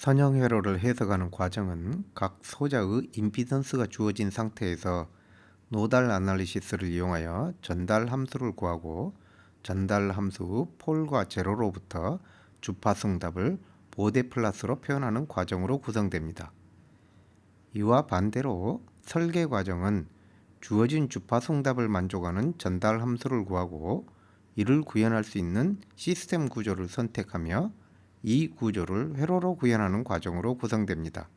선형 회로를 해석하는 과정은 각 소자의 임피던스가 주어진 상태에서 노달 아날리시스를 이용하여 전달 함수를 구하고 전달 함수 폴과 제로로부터 주파승답을 보대 플러스로 표현하는 과정으로 구성됩니다. 이와 반대로 설계 과정은 주어진 주파승답을 만족하는 전달 함수를 구하고 이를 구현할 수 있는 시스템 구조를 선택하며 이 구조를 회로로 구현하는 과정으로 구성됩니다.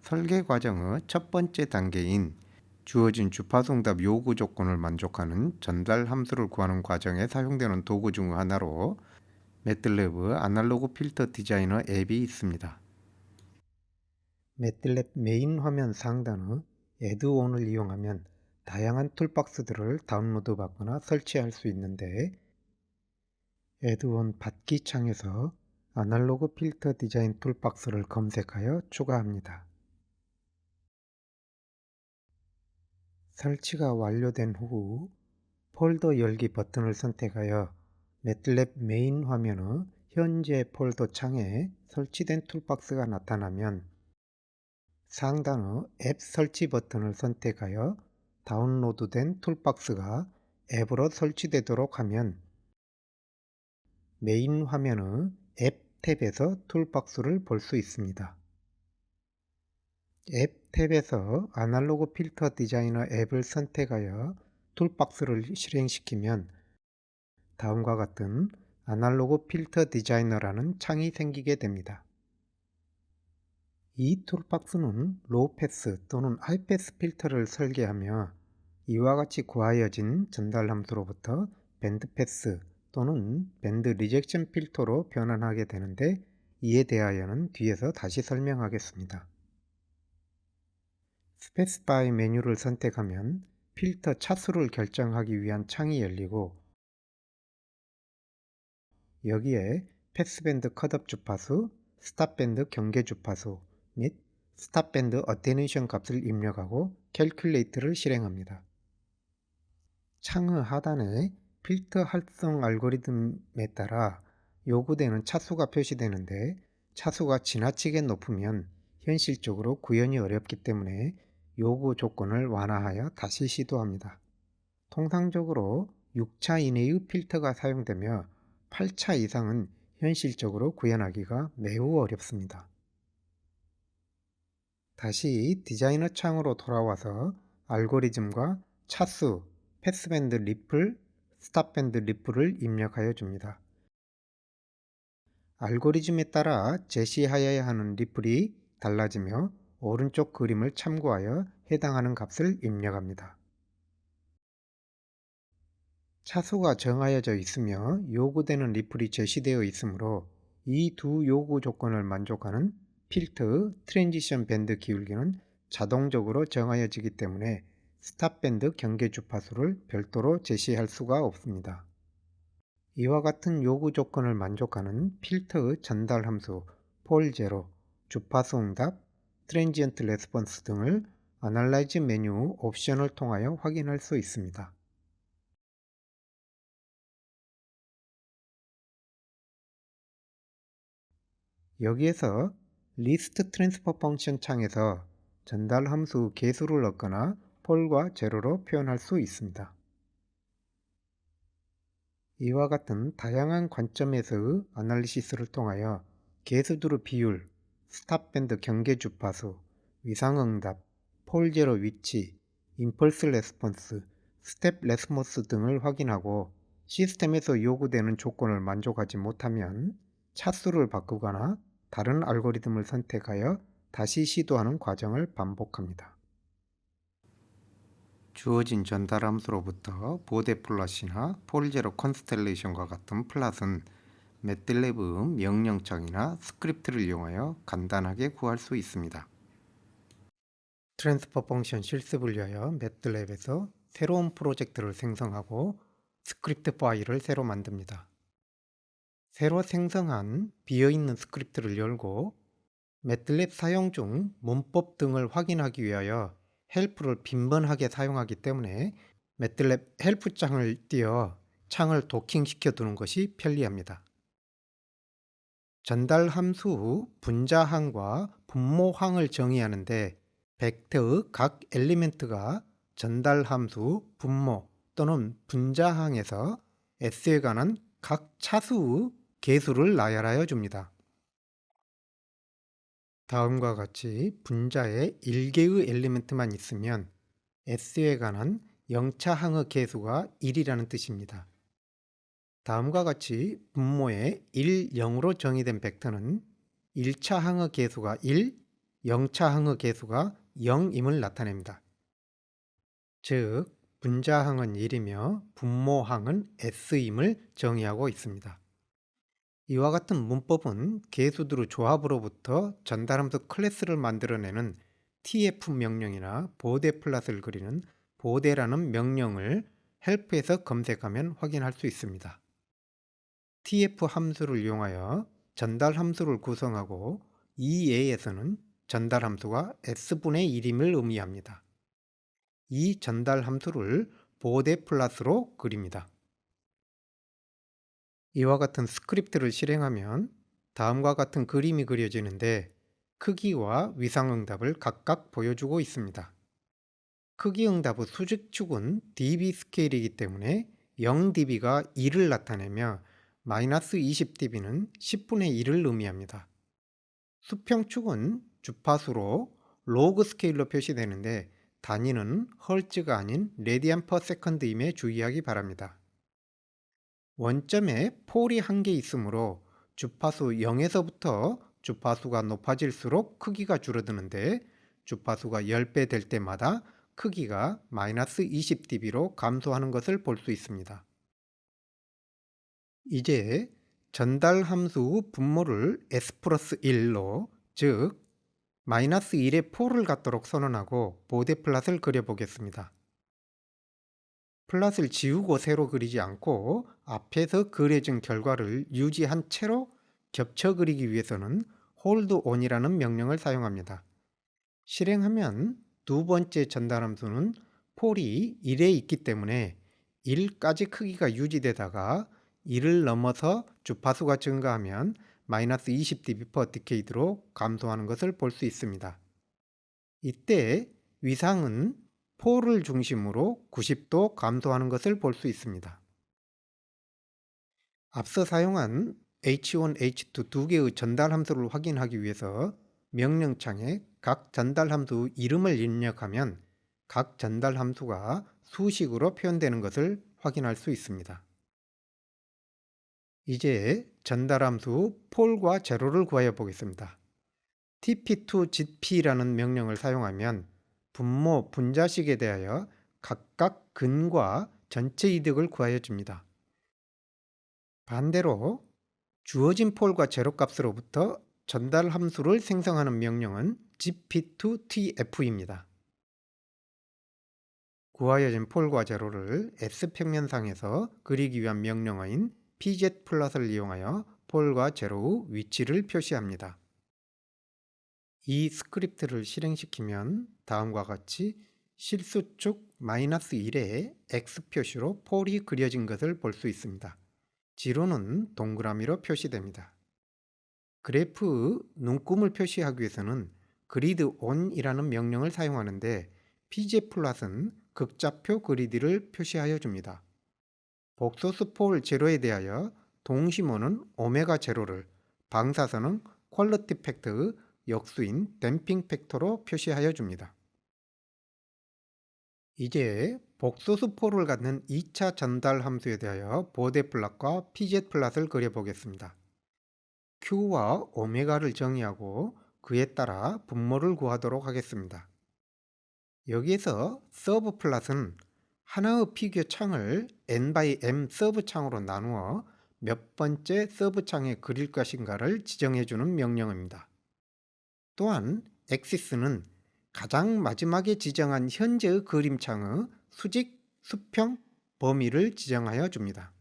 설계 과정의 첫 번째 단계인 주어진 주파송답 요구 조건을 만족하는 전달 함수를 구하는 과정에 사용되는 도구 중 하나로 매틀랩의 아날로그 필터 디자이너 앱이 있습니다. 매틀랩 메인 화면 상단의 애드온을 이용하면 다양한 툴박스들을 다운로드 받거나 설치할 수 있는데 애드온 받기 창에서 아날로그 필터 디자인 툴박스를 검색하여 추가합니다. 설치가 완료된 후 폴더 열기 버튼을 선택하여 매틀랩 메인 화면의 현재 폴더 창에 설치된 툴박스가 나타나면 상단의 앱 설치 버튼을 선택하여 다운로드된 툴박스가 앱으로 설치되도록 하면 메인 화면의 앱 탭에서 툴박스를 볼 수 있습니다. 앱 탭에서 아날로그 필터 디자이너 앱을 선택하여 툴박스를 실행시키면 다음과 같은 아날로그 필터 디자이너라는 창이 생기게 됩니다. 이 툴박스는 로우 패스 또는 하이 패스 필터를 설계하며 이와 같이 구하여진 전달 함수로부터 밴드 패스 또는 밴드 리젝션 필터로 변환하게 되는데 이에 대하여는 뒤에서 다시 설명하겠습니다. 스페시파이 메뉴를 선택하면 필터 차수를 결정하기 위한 창이 열리고 여기에 패스밴드 컷업 주파수, 스탑밴드 경계 주파수 및 스탑밴드 어테뉴에이션 값을 입력하고 캘큘레이트를 실행합니다. 창의 하단에 필터 활성 알고리즘에 따라 요구되는 차수가 표시되는데 차수가 지나치게 높으면 현실적으로 구현이 어렵기 때문에 요구 조건을 완화하여 다시 시도합니다. 통상적으로 6차 이내의 필터가 사용되며 8차 이상은 현실적으로 구현하기가 매우 어렵습니다. 다시 디자이너 창으로 돌아와서 알고리즘과 차수, 패스밴드 리플, 스탑밴드 리플을 입력하여 줍니다. 알고리즘에 따라 제시하여야 하는 리플이 달라지며 오른쪽 그림을 참고하여 해당하는 값을 입력합니다. 차수가 정하여져 있으며 요구되는 리플이 제시되어 있으므로 이 두 요구 조건을 만족하는 필터 트랜지션 밴드 기울기는 자동적으로 정하여지기 때문에 스탑 밴드 경계 주파수를 별도로 제시할 수가 없습니다. 이와 같은 요구 조건을 만족하는 필터의 전달 함수 폴 제로, 주파수 응답, 트랜지언트 레스폰스 등을 아날라이즈 메뉴 옵션을 통하여 확인할 수 있습니다. 여기에서 리스트 트랜스퍼 펑션 창에서 전달 함수 개수를 얻거나 폴과 제로로 표현할 수 있습니다. 이와 같은 다양한 관점에서의 아날리시스를 통하여 개수들의 비율, 스탑밴드 경계 주파수, 위상응답, 폴 제로 위치, 임펄스 레스폰스, 스텝 레스모스 등을 확인하고 시스템에서 요구되는 조건을 만족하지 못하면 차수를 바꾸거나 다른 알고리즘을 선택하여 다시 시도하는 과정을 반복합니다. 주어진 전달 함수로부터 보대 플롯이나 폴제로 컨스텔레이션과 같은 플롯은 매틀랩의 명령창이나 스크립트를 이용하여 간단하게 구할 수 있습니다. 트랜스퍼 펑션 실습을 위하여 매틀랩에서 새로운 프로젝트를 생성하고 스크립트 파일을 새로 만듭니다. 새로 생성한 비어있는 스크립트를 열고 매틀랩 사용 중 문법 등을 확인하기 위하여 헬프를 빈번하게 사용하기 때문에 매틀랩 헬프 창을 띄어 창을 도킹시켜 두는 것이 편리합니다. 전달 함수 후 분자항과 분모항을 정의하는데 벡터의 각 엘리멘트가 전달 함수 분모 또는 분자항에서 S에 관한 각 차수의 계수를 나열하여 줍니다. 다음과 같이 분자에 1개의 엘리멘트만 있으면 S에 관한 영차항의 계수가 1이라는 뜻입니다. 다음과 같이 분모에 1, 0으로 정의된 벡터는 1차 항의 계수가 1, 0차 항의 계수가 0임을 나타냅니다. 즉, 분자항은 1이며 분모항은 S임을 정의하고 있습니다. 이와 같은 문법은 계수들의 조합으로부터 전달함수 클래스를 만들어내는 tf 명령이나 보대 플롯을 그리는 보대라는 명령을 help에서 검색하면 확인할 수 있습니다. tf 함수를 이용하여 전달 함수를 구성하고 이 예에서는 전달 함수가 s분의 1임을 의미합니다. 이 전달 함수를 보대 플롯으로 그립니다. 이와 같은 스크립트를 실행하면 다음과 같은 그림이 그려지는데 크기와 위상응답을 각각 보여주고 있습니다. 크기응답의 수직축은 dB 스케일이기 때문에 0dB가 1을 나타내며 마이너스 20dB는 10분의 1을 의미합니다. 수평축은 주파수로 로그 스케일로 표시되는데 단위는 헐츠가 아닌 레디안 퍼 세컨드임에 주의하기 바랍니다. 원점에 폴이 한 개 있으므로 주파수 0에서부터 주파수가 높아질수록 크기가 줄어드는데 주파수가 10배 될 때마다 크기가 마이너스 20dB로 감소하는 것을 볼 수 있습니다. 이제 전달 함수 분모를 s 플러스 1로 즉 마이너스 1에 폴을 갖도록 선언하고 보대 플롯을 그려보겠습니다. 플롯을 지우고 새로 그리지 않고 앞에서 그려진 결과를 유지한 채로 겹쳐 그리기 위해서는 hold on이라는 명령을 사용합니다. 실행하면 두 번째 전달함수는 폴이 1에 있기 때문에 1까지 크기가 유지되다가 1을 넘어서 주파수가 증가하면 마이너스 20dB per decade로 감소하는 것을 볼 수 있습니다. 이때 위상은 폴을 중심으로 90도 감소하는 것을 볼 수 있습니다. 앞서 사용한 H1, H2 두 개의 전달 함수를 확인하기 위해서 명령창에 각 전달 함수 이름을 입력하면 각 전달 함수가 수식으로 표현되는 것을 확인할 수 있습니다. 이제 전달 함수 폴과 제로를 구하여 보겠습니다. tp2gp라는 명령을 사용하면 분모, 분자식에 대하여 각각 근과 전체 이득을 구하여 줍니다. 반대로 주어진 폴과 제로값으로부터 전달 함수를 생성하는 명령은 gp2tf입니다. 구하여진 폴과 제로를 S평면상에서 그리기 위한 명령어인 pz 플롯을 이용하여 폴과 제로의 위치를 표시합니다. 이 스크립트를 실행시키면 다음과 같이 실수축 마이너스 1에 X 표시로 폴이 그려진 것을 볼 수 있습니다. 지로는 동그라미로 표시됩니다. 그래프 눈금을 표시하기 위해서는 그리드 on이라는 명령을 사용하는데 pz 플롯은 극좌표 그리드를 표시하여 줍니다. 복소수 폴 제로에 대하여 동심어는 오메가 제로를, 방사선은 퀄리티 팩터의 역수인 댐핑 팩터로 표시하여 줍니다. 이제 복소수 폴을 갖는 2차 전달 함수에 대하여 보대 플롯과 pz 플롯을 그려보겠습니다. q와 오메가를 정의하고 그에 따라 분모를 구하도록 하겠습니다. 여기에서 서브 플롯은 하나의 피규어 창을 n/m 서브 창으로 나누어 몇 번째 서브 창에 그릴 것인가를 지정해주는 명령입니다. 또한 엑시스는 가장 마지막에 지정한 현재의 그림창의 수직, 수평, 범위를 지정하여 줍니다.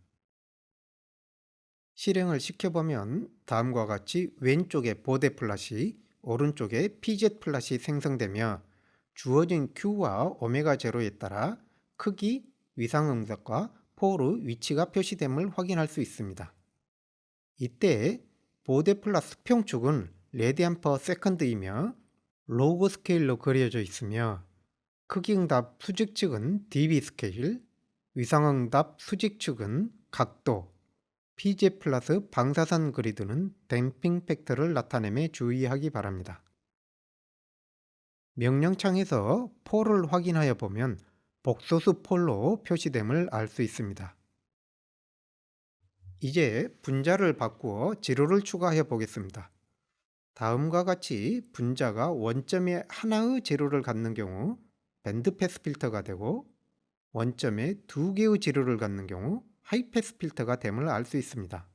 실행을 시켜보면 다음과 같이 왼쪽에 보대 플롯이 오른쪽에 pz 플롯이 생성되며 주어진 q와 오메가 제로에 따라 크기, 위상응답과 폴의 위치가 표시됨을 확인할 수 있습니다. 이때 보드 플러스 수평축은 레디안 퍼 세컨드이며 로그 스케일로 그려져 있으며 크기응답 수직축은 dB 스케일, 위상응답 수직축은 각도, PJ 플러스 방사선 그리드는 댐핑 팩터를 나타내며 주의하기 바랍니다. 명령창에서 폴을 확인하여 보면 복소수 폴로 표시됨을 알 수 있습니다. 이제 분자를 바꾸어 지로를 추가해 보겠습니다. 다음과 같이 분자가 원점에 하나의 지로를 갖는 경우 밴드패스 필터가 되고 원점에 두 개의 지로를 갖는 경우 하이패스 필터가 됨을 알 수 있습니다.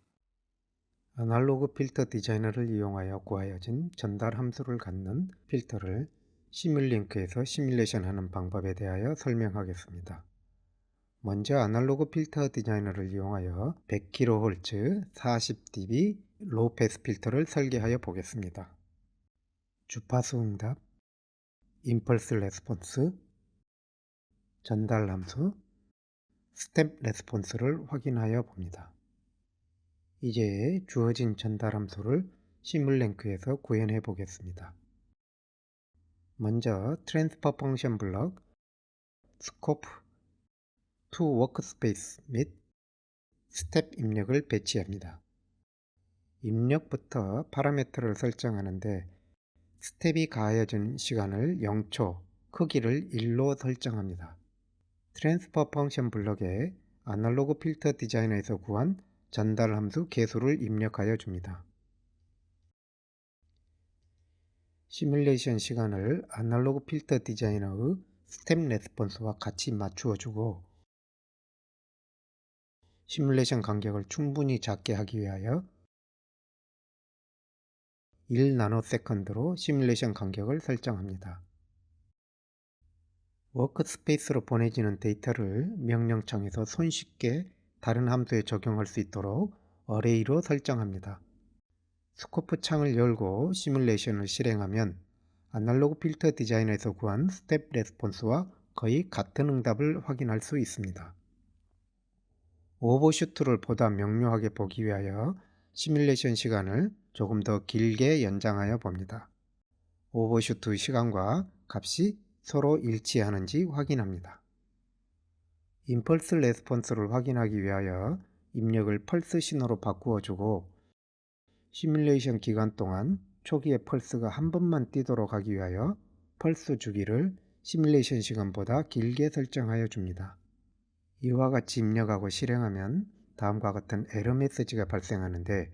아날로그 필터 디자이너를 이용하여 구하여진 전달 함수를 갖는 필터를 시뮬링크에서 시뮬레이션하는 방법에 대하여 설명하겠습니다. 먼저 아날로그 필터 디자이너를 이용하여 100kHz 40dB 로우 패스 필터를 설계하여 보겠습니다. 주파수 응답, 임펄스 레스폰스, 전달 함수, 스텝 레스폰스를 확인하여 봅니다. 이제 주어진 전달 함수를 시뮬랭크에서 구현해 보겠습니다. 먼저 트랜스퍼 펑션 블럭, 스코프, 투 워크스페이스 및 스텝 입력을 배치합니다. 입력부터 파라미터를 설정하는데 스텝이 가해진 시간을 0초, 크기를 1로 설정합니다. 트랜스퍼 펑션 블럭에 아날로그 필터 디자이너에서 구한 전달 함수 개수를 입력하여 줍니다. 시뮬레이션 시간을 아날로그 필터 디자이너의 스텝 레스폰스와 같이 맞추어 주고 시뮬레이션 간격을 충분히 작게 하기 위하여 1나노세컨드로 시뮬레이션 간격을 설정합니다. 워크스페이스로 보내지는 데이터를 명령창에서 손쉽게 다른 함수에 적용할 수 있도록 어레이로 설정합니다. 스코프 창을 열고 시뮬레이션을 실행하면 아날로그 필터 디자이너에서 구한 스텝 레스폰스와 거의 같은 응답을 확인할 수 있습니다. 오버슈트를 보다 명료하게 보기 위하여 시뮬레이션 시간을 조금 더 길게 연장하여 봅니다. 오버슈트 시간과 값이 서로 일치하는지 확인합니다. 임펄스 레스폰스를 확인하기 위하여 입력을 펄스 신호로 바꾸어 주고 시뮬레이션 기간 동안 초기에 펄스가 한 번만 뛰도록 하기 위하여 펄스 주기를 시뮬레이션 시간보다 길게 설정하여 줍니다. 이와 같이 입력하고 실행하면 다음과 같은 에러 메시지가 발생하는데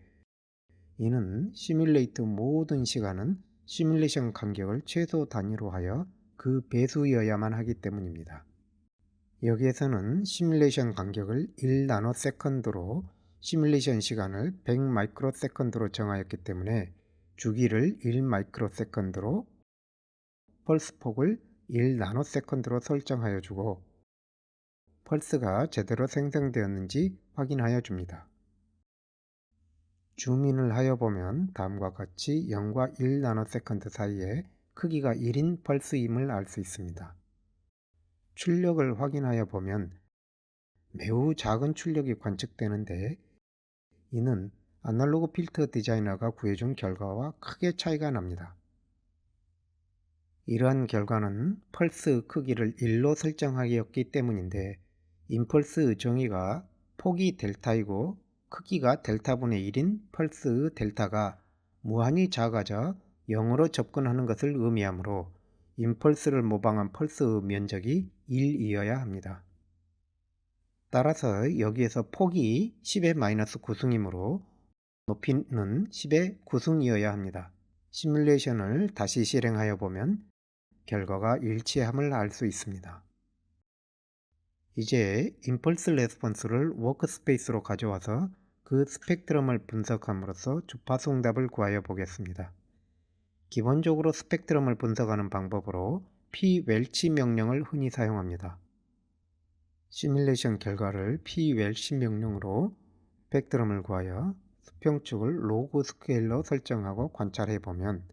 이는 시뮬레이트 모든 시간은 시뮬레이션 간격을 최소 단위로 하여 그 배수여야만 하기 때문입니다. 여기에서는 시뮬레이션 간격을 1나노세컨드로 시뮬레이션 시간을 100 마이크로세컨드로 정하였기 때문에 주기를 1 마이크로세컨드로 펄스 폭을 1나노세컨드로 설정하여 주고 펄스가 제대로 생성되었는지 확인하여 줍니다. 줌인을 하여 보면 다음과 같이 0과 1나노세컨드 사이에 크기가 1인 펄스임을 알 수 있습니다. 출력을 확인하여 보면 매우 작은 출력이 관측되는데 이는 아날로그 필터 디자이너가 구해준 결과와 크게 차이가 납니다. 이러한 결과는 펄스 크기를 1로 설정하였기 때문인데 임펄스 정의가 폭이 델타이고 크기가 델타분의 1인 펄스의 델타가 무한히 작아져 0으로 접근하는 것을 의미하므로 임펄스를 모방한 펄스의 면적이 1이어야 합니다. 따라서 여기에서 폭이 10의 마이너스 9승이므로 높이는 10의 9승이어야 합니다. 시뮬레이션을 다시 실행하여 보면 결과가 일치함을 알 수 있습니다. 이제 임펄스 레스폰스를 워크스페이스로 가져와서 그 스펙트럼을 분석함으로써 주파수 응답을 구하여 보겠습니다. 기본적으로 스펙트럼을 분석하는 방법으로 pwelch 명령을 흔히 사용합니다. 시뮬레이션 결과를 pwelch 명령으로 스펙트럼을 구하여 수평축을 로그 스케일로 설정하고 관찰해 보면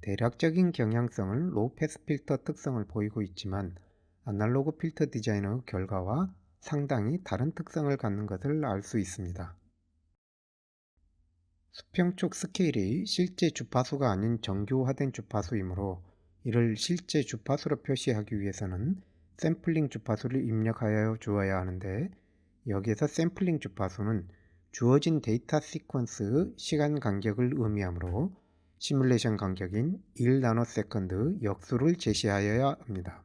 대략적인 경향성을 로우 패스 필터 특성을 보이고 있지만 아날로그 필터 디자이너의 결과와 상당히 다른 특성을 갖는 것을 알 수 있습니다. 수평축 스케일이 실제 주파수가 아닌 정교화된 주파수이므로 이를 실제 주파수로 표시하기 위해서는 샘플링 주파수를 입력하여 주어야 하는데, 여기에서 샘플링 주파수는 주어진 데이터 시퀀스의 시간 간격을 의미하므로 시뮬레이션 간격인 1나노세컨드 역수를 제시하여야 합니다.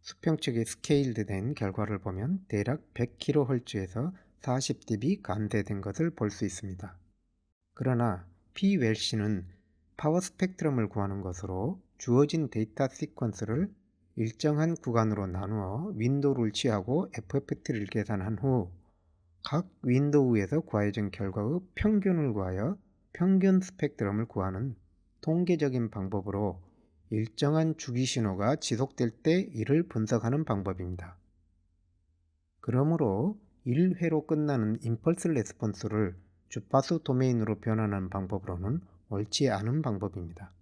수평축이 스케일드된 결과를 보면 대략 100kHz에서 40dB 감대된 것을 볼 수 있습니다. 그러나 pWelsh는 파워 스펙트럼을 구하는 것으로 주어진 데이터 시퀀스를 일정한 구간으로 나누어 윈도우를 취하고 FFT를 계산한 후 각 윈도우에서 구해진 결과의 평균을 구하여 평균 스펙트럼을 구하는 통계적인 방법으로 일정한 주기 신호가 지속될 때 이를 분석하는 방법입니다. 그러므로 1회로 끝나는 임펄스 레스폰스를 주파수 도메인으로 변환하는 방법으로는 옳지 않은 방법입니다.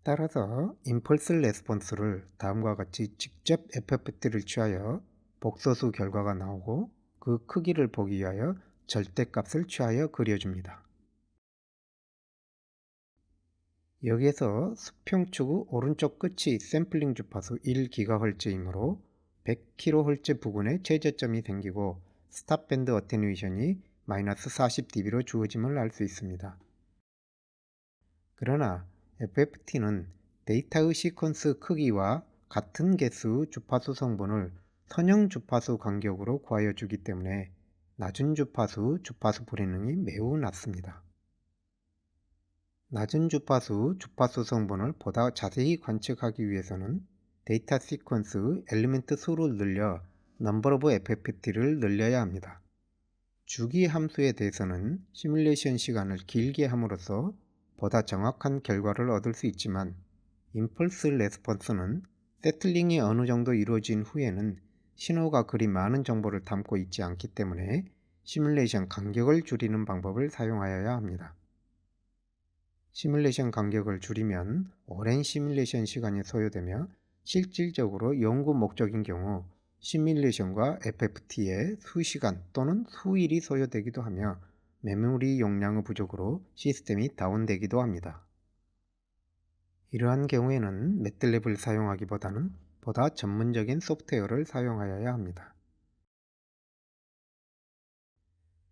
따라서 임펄스 레스폰스를 다음과 같이 직접 FFT를 취하여 복소수 결과가 나오고 그 크기를 보기 위하여 절대값을 취하여 그려줍니다. 여기에서 수평축의 오른쪽 끝이 샘플링 주파수 1GHz이므로 100kHz 부근에 최저점이 생기고 스탑밴드 어테뉴에이션이 마이너스 40dB로 주어짐을 알 수 있습니다. 그러나 FFT는 데이터의 시퀀스 크기와 같은 개수의 주파수 성분을 선형 주파수 간격으로 구하여 주기 때문에 낮은 주파수 불행률이 매우 낮습니다. 낮은 주파수 성분을 보다 자세히 관측하기 위해서는 데이터 시퀀스의 엘리멘트 수를 늘려 넘버 오브 FFT를 늘려야 합니다. 주기 함수에 대해서는 시뮬레이션 시간을 길게 함으로써 보다 정확한 결과를 얻을 수 있지만 임펄스 레스폰스는 세틀링이 어느 정도 이루어진 후에는 신호가 그리 많은 정보를 담고 있지 않기 때문에 시뮬레이션 간격을 줄이는 방법을 사용하여야 합니다. 시뮬레이션 간격을 줄이면 오랜 시뮬레이션 시간이 소요되며 실질적으로 연구 목적인 경우 시뮬레이션과 FFT에 수시간 또는 수일이 소요되기도 하며 메모리 용량의 부족으로 시스템이 다운되기도 합니다. 이러한 경우에는 매틀랩을 사용하기보다는 보다 전문적인 소프트웨어를 사용하여야 합니다.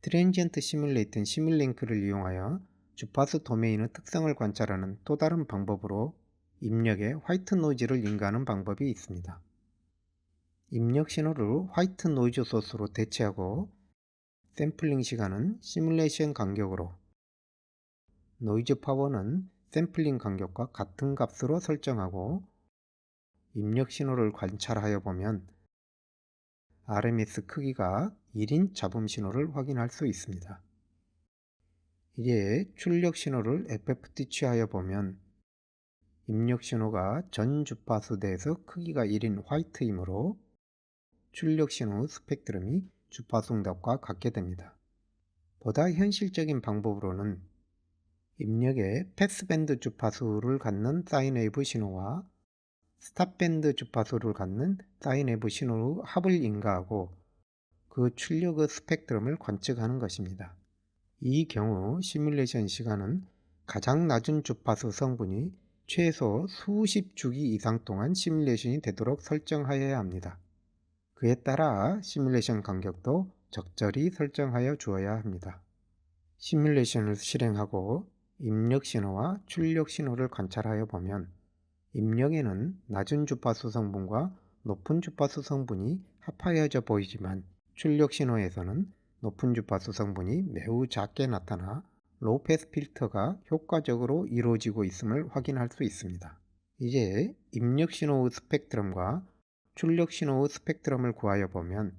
트랜지언트 시뮬레이트인 시뮬링크를 이용하여 주파수 도메인의 특성을 관찰하는 또 다른 방법으로 입력에 화이트 노이즈를 인가하는 방법이 있습니다. 입력 신호를 화이트 노이즈 소스로 대체하고 샘플링 시간은 시뮬레이션 간격으로, 노이즈 파워는 샘플링 간격과 같은 값으로 설정하고 입력 신호를 관찰하여 보면 RMS 크기가 1인 잡음 신호를 확인할 수 있습니다. 이에 출력 신호를 FFT 취하여 보면 입력 신호가 전 주파수대에서 크기가 1인 화이트이므로 출력 신호 스펙트럼이 주파수 응답과 같게 됩니다. 보다 현실적인 방법으로는 입력에 패스밴드 주파수를 갖는 사인웨이브 신호와 스탑밴드 주파수를 갖는 사인웨이브 신호의 합을 인가하고 그 출력의 스펙트럼을 관측하는 것입니다. 이 경우 시뮬레이션 시간은 가장 낮은 주파수 성분이 최소 수십 주기 이상 동안 시뮬레이션이 되도록 설정하여야 합니다. 그에 따라 시뮬레이션 간격도 적절히 설정하여 주어야 합니다. 시뮬레이션을 실행하고 입력 신호와 출력 신호를 관찰하여 보면 입력에는 낮은 주파수 성분과 높은 주파수 성분이 합하여져 보이지만 출력 신호에서는 높은 주파수 성분이 매우 작게 나타나 로우 패스 필터가 효과적으로 이루어지고 있음을 확인할 수 있습니다. 이제 입력 신호의 스펙트럼과 출력 신호의 스펙트럼을 구하여 보면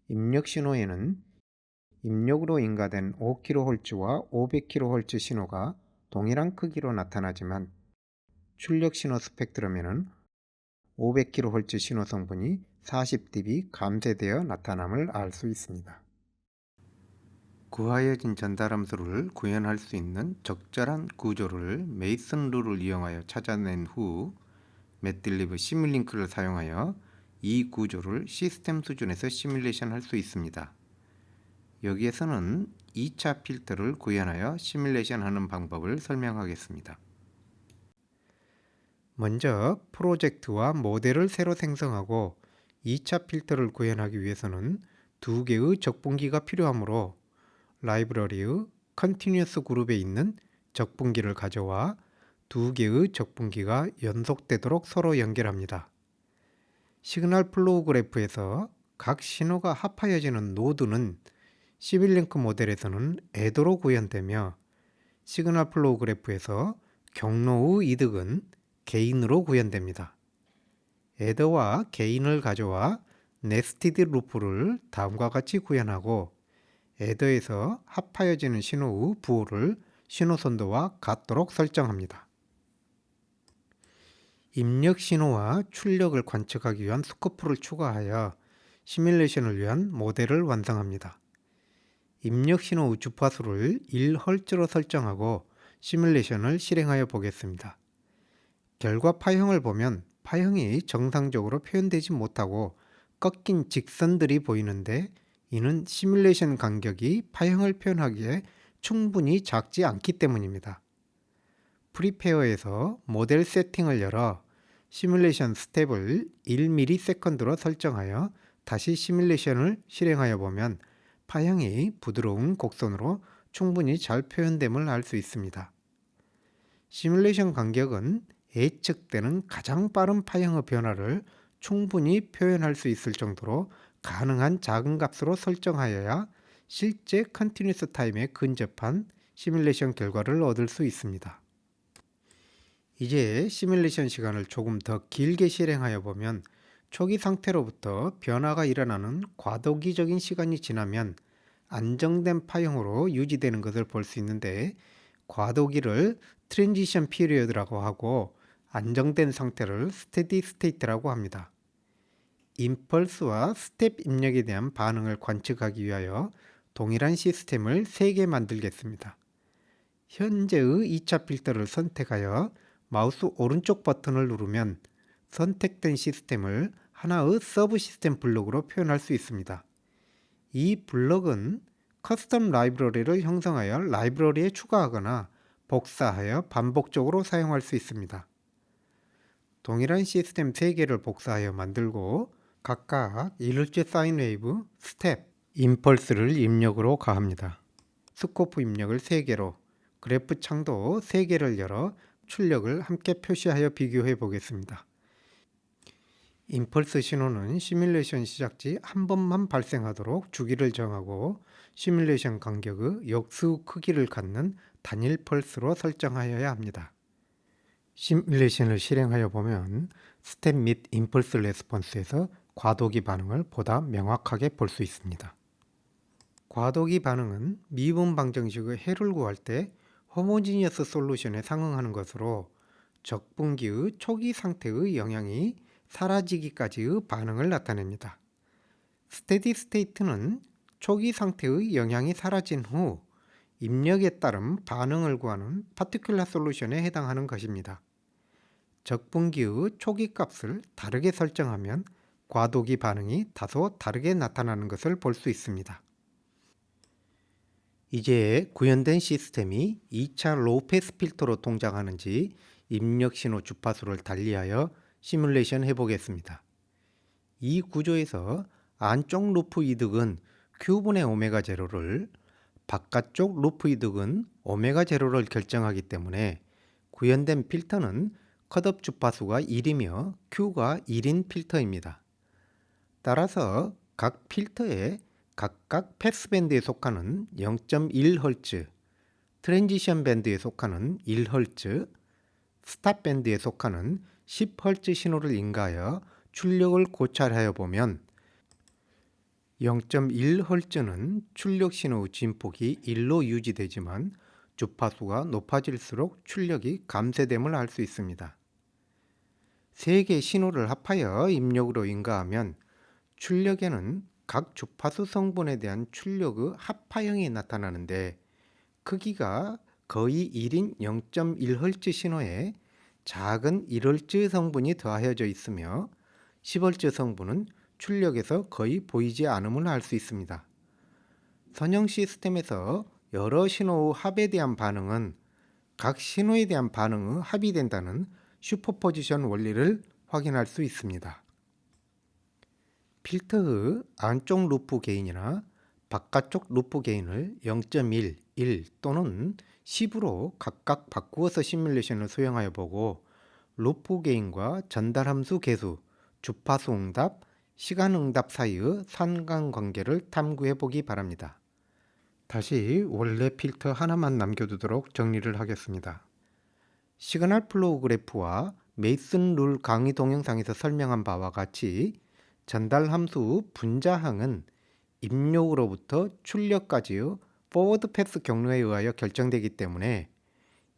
입력 신호에는 입력으로 인가된 5kHz와 500kHz 신호가 동일한 크기로 나타나지만 출력 신호 스펙트럼에는 500kHz 신호 성분이 40dB 감쇄되어 나타남을 알 수 있습니다. 구하여진 전달 함수를 구현할 수 있는 적절한 구조를 메이슨 룰을 이용하여 찾아낸 후 매틀리브 시뮬링크를 사용하여 이 구조를 시스템 수준에서 시뮬레이션 할 수 있습니다. 여기에서는 2차 필터를 구현하여 시뮬레이션 하는 방법을 설명하겠습니다. 먼저 프로젝트와 모델을 새로 생성하고 2차 필터를 구현하기 위해서는 두 개의 적분기가 필요하므로 라이브러리의 컨티뉴어스 그룹에 있는 적분기를 가져와 두 개의 적분기가 연속되도록 서로 연결합니다. 시그널 플로우 그래프에서 각 신호가 합하여지는 노드는 시빌링크 모델에서는 애더로 구현되며 시그널 플로우 그래프에서 경로의 이득은 게인으로 구현됩니다. 애더와 게인을 가져와 네스티드 루프를 다음과 같이 구현하고 애더에서 합하여지는 신호의 부호를 신호 선도와 같도록 설정합니다. 입력 신호와 출력을 관측하기 위한 스코프를 추가하여 시뮬레이션을 위한 모델을 완성합니다. 입력 신호의 주파수를 1Hz로 설정하고 시뮬레이션을 실행하여 보겠습니다. 결과 파형을 보면 파형이 정상적으로 표현되지 못하고 꺾인 직선들이 보이는데 이는 시뮬레이션 간격이 파형을 표현하기에 충분히 작지 않기 때문입니다. 프리페어에서 모델 세팅을 열어 시뮬레이션 스텝을 1ms로 설정하여 다시 시뮬레이션을 실행하여 보면 파형이 부드러운 곡선으로 충분히 잘 표현됨을 알 수 있습니다. 시뮬레이션 간격은 예측되는 가장 빠른 파형의 변화를 충분히 표현할 수 있을 정도로 가능한 작은 값으로 설정하여야 실제 컨티뉴스 타임에 근접한 시뮬레이션 결과를 얻을 수 있습니다. 이제 시뮬레이션 시간을 조금 더 길게 실행하여 보면 초기 상태로부터 변화가 일어나는 과도기적인 시간이 지나면 안정된 파형으로 유지되는 것을 볼 수 있는데 과도기를 트랜지션 피리어드라고 하고 안정된 상태를 스테디 스테이트라고 합니다. 임펄스와 스텝 입력에 대한 반응을 관측하기 위하여 동일한 시스템을 3개 만들겠습니다. 현재의 2차 필터를 선택하여 마우스 오른쪽 버튼을 누르면 선택된 시스템을 하나의 서브 시스템 블록으로 표현할 수 있습니다. 이 블록은 커스텀 라이브러리를 형성하여 라이브러리에 추가하거나 복사하여 반복적으로 사용할 수 있습니다. 동일한 시스템 3개를 복사하여 만들고 각각 1Hz 사인 웨이브, 스텝, 임펄스를 입력으로 가합니다. 스코프 입력을 3개로, 그래프 창도 3개를 열어 출력을 함께 표시하여 비교해 보겠습니다. 임펄스 신호는 시뮬레이션 시작지 한 번만 발생하도록 주기를 정하고 시뮬레이션 간격의 역수 크기를 갖는 단일 펄스로 설정하여야 합니다. 시뮬레이션을 실행하여 보면 스텝 및 임펄스 레스폰스에서 과도기 반응을 보다 명확하게 볼 수 있습니다. 과도기 반응은 미분 방정식의 해를 구할 때 호모지니어스 솔루션에 상응하는 것으로 적분기의 초기 상태의 영향이 사라지기까지의 반응을 나타냅니다. 스테디 스테이트는 초기 상태의 영향이 사라진 후 입력에 따른 반응을 구하는 파티큘라 솔루션에 해당하는 것입니다. 적분기의 초기 값을 다르게 설정하면 과도기 반응이 다소 다르게 나타나는 것을 볼 수 있습니다. 이제 구현된 시스템이 2차 로우 패스 필터로 동작하는지 입력 신호 주파수를 달리하여 시뮬레이션 해보겠습니다. 이 구조에서 안쪽 루프 이득은 Q분의 오메가 제로를 바깥쪽 루프 이득은 오메가 제로를 결정하기 때문에 구현된 필터는 컷업 주파수가 1이며 Q가 1인 필터입니다. 따라서 각 필터에 각각 패스밴드에 속하는 0.1Hz, 트랜지션 밴드에 속하는 1Hz, 스탑 밴드에 속하는 10Hz 신호를 인가하여 출력을 고찰하여 보면 0.1Hz는 출력 신호의 진폭이 1로 유지되지만 주파수가 높아질수록 출력이 감쇄됨을 알 수 있습니다. 3개의 신호를 합하여 입력으로 인가하면 출력에는 각 주파수 성분에 대한 출력의 합파형이 나타나는데 크기가 거의 1인 0.1Hz 신호에 작은 1Hz 성분이 더하여져 있으며 10Hz 성분은 출력에서 거의 보이지 않음을 알 수 있습니다. 선형 시스템에서 여러 신호의 합에 대한 반응은 각 신호에 대한 반응의 합이 된다는 슈퍼포지션 원리를 확인할 수 있습니다. 필터의 안쪽 루프 게인이나 바깥쪽 루프 게인을 0.1, 1 또는 10으로 각각 바꾸어서 시뮬레이션을 수행하여 보고 루프 게인과 전달 함수 계수, 주파수 응답, 시간 응답 사이의 상관관계를 탐구해 보기 바랍니다. 다시 원래 필터 하나만 남겨두도록 정리를 하겠습니다. 시그널 플로우 그래프와 메이슨 룰 강의 동영상에서 설명한 바와 같이 전달 함수 분자항은 입력으로부터 출력까지의 포워드 패스 경로에 의하여 결정되기 때문에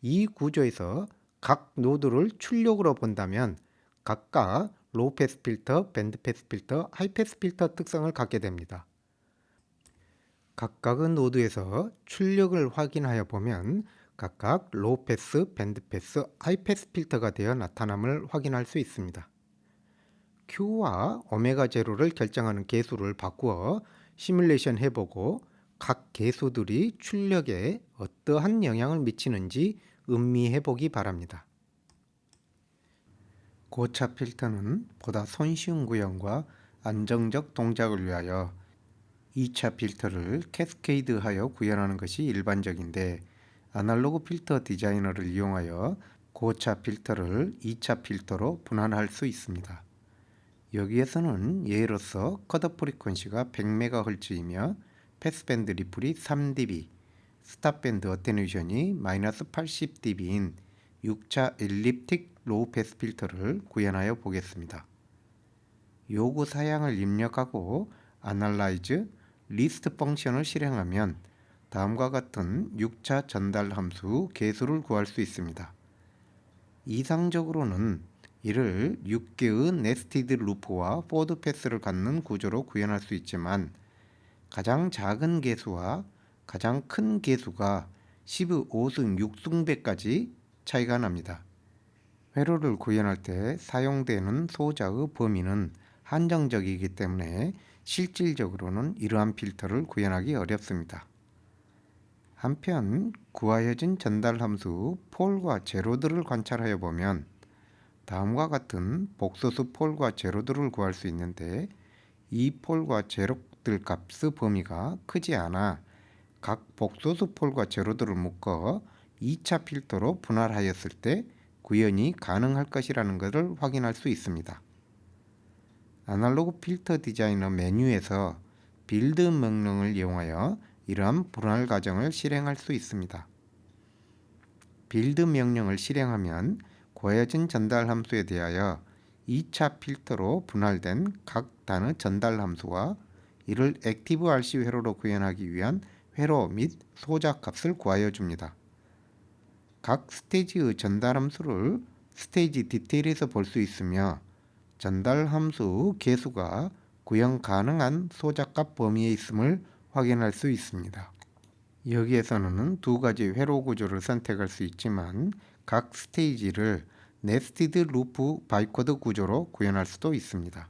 이 구조에서 각 노드를 출력으로 본다면 각각 로우 패스 필터, 밴드 패스 필터, 하이 패스 필터 특성을 갖게 됩니다. 각각의 노드에서 출력을 확인하여 보면 각각 로우 패스, 밴드 패스, 하이 패스 필터가 되어 나타남을 확인할 수 있습니다. Q와 오메가 제로를 결정하는 계수를 바꾸어 시뮬레이션 해보고 각 계수들이 출력에 어떠한 영향을 미치는지 음미해 보기 바랍니다. 고차 필터는 보다 손쉬운 구현과 안정적 동작을 위하여 2차 필터를 캐스케이드하여 구현하는 것이 일반적인데 아날로그 필터 디자이너를 이용하여 고차 필터를 2차 필터로 분할할 수 있습니다. 여기에서는 예로서 컷오프 프리퀀시가 100MHz이며 패스밴드 리플이 3dB, 스탑밴드 어테뉴이션이 마이너스 80dB인 6차 엘립틱 로우 패스 필터를 구현하여 보겠습니다. 요구 사양을 입력하고 아날라이즈, 리스트 펑션을 실행하면 다음과 같은 6차 전달 함수 계수를 구할 수 있습니다. 이상적으로는 이를 6개의 네스티드 루프와 포워드 패스를 갖는 구조로 구현할 수 있지만 가장 작은 계수와 가장 큰 계수가 15승 6승배까지 차이가 납니다. 회로를 구현할 때 사용되는 소자의 범위는 한정적이기 때문에 실질적으로는 이러한 필터를 구현하기 어렵습니다. 한편 구하여진 전달 함수 폴과 제로들을 관찰하여 보면 다음과 같은 복소수 폴과 제로들을 구할 수 있는데 이 폴과 제로들 값의 범위가 크지 않아 각 복소수 폴과 제로들을 묶어 2차 필터로 분할하였을 때 구현이 가능할 것이라는 것을 확인할 수 있습니다. 아날로그 필터 디자이너 메뉴에서 빌드 명령을 이용하여 이러한 분할 과정을 실행할 수 있습니다. 빌드 명령을 실행하면 구해진 전달 함수에 대하여 2차 필터로 분할된 각 단의 전달 함수와 이를 액티브 RC 회로로 구현하기 위한 회로 및 소자 값을 구하여 줍니다. 각 스테이지의 전달 함수를 스테이지 디테일에서 볼 수 있으며 전달 함수 계수가 구현 가능한 소자값 범위에 있음을 확인할 수 있습니다. 여기에서는 두 가지 회로 구조를 선택할 수 있지만 각 스테이지를 네스티드 루프 바이코드 구조로 구현할 수도 있습니다.